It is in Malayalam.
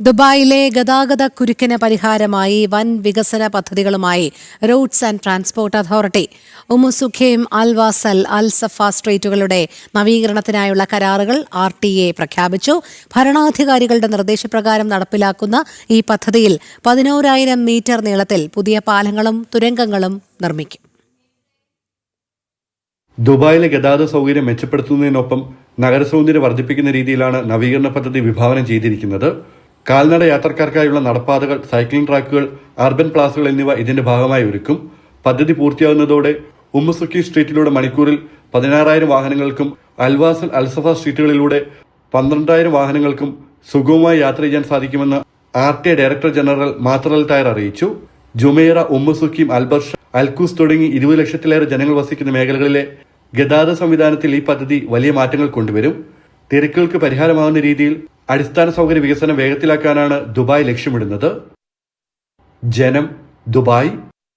ദുബായിലെ ഗതാഗത കുരുക്കിന് പരിഹാരമായി വൻ വികസന പദ്ധതികളുമായി roads and transport authority Umm Suqeim, Al Wasl, Al Safa സ്ട്രീറ്റുകളുടെ നവീകരണത്തിനായുള്ള കരാറുകൾ RTA പ്രഖ്യാപിച്ചു. ഭരണാധികാരികളുടെ നിർദ്ദേശപ്രകാരം നടപ്പിലാക്കുന്ന ഈ പദ്ധതിയിൽ 11,000 മീറ്റർ നീളത്തിൽ പുതിയ പാലങ്ങളും തുരങ്കങ്ങളും നിർമ്മിക്കും. ദുബായിലെ ഗതാഗത സൗകര്യം മെച്ചപ്പെടുത്തുന്നതിനൊപ്പം നഗരസൗന്ദര്യം വർദ്ധിപ്പിക്കുന്ന രീതിയിലാണ് നവീകരണ പദ്ധതി വിഭാവനം ചെയ്തിരിക്കുന്നത്. കാൽനട യാത്രക്കാർക്കായുള്ള നടപ്പാതകൾ, സൈക്ലിംഗ് ട്രാക്കുകൾ, അർബൻ പ്ലാസകൾ എന്നിവ ഇതിന്റെ ഭാഗമായി ഒരുക്കും. പദ്ധതി പൂർത്തിയാകുന്നതോടെ ഉമ്മുസുഖൈം സ്ട്രീറ്റിലൂടെ മണിക്കൂറിൽ 16,000 വാഹനങ്ങൾക്കും അൽവാസൽ, അൽസഫ സ്ട്രീറ്റുകളിലൂടെ 12,000 വാഹനങ്ങൾക്കും സുഗമമായി യാത്ര ചെയ്യാൻ സാധിക്കുമെന്ന് RTA ഡയറക്ടർ ജനറൽ മാത്തർ അൽ തായർ അറിയിച്ചു. ജുമൈറ, ഉമ്മുസുഖൈം, അൽബർഷ, അൽക്കൂസ് തുടങ്ങി 20 ലക്ഷത്തിലേറെ ജനങ്ങൾ വസിക്കുന്ന മേഖലകളിലെ ഗതാഗത സംവിധാനത്തിൽ ഈ പദ്ധതി വലിയ മാറ്റങ്ങൾ കൊണ്ടുവരും. തിരക്കുകൾക്ക് പരിഹാരമാകുന്ന രീതിയിൽ അടിസ്ഥാന സൗകര്യ വികസനം വേഗത്തിലാക്കാനാണ് ദുബായ് ലക്ഷ്യമിടുന്നത്. ജനം, ദുബായ്.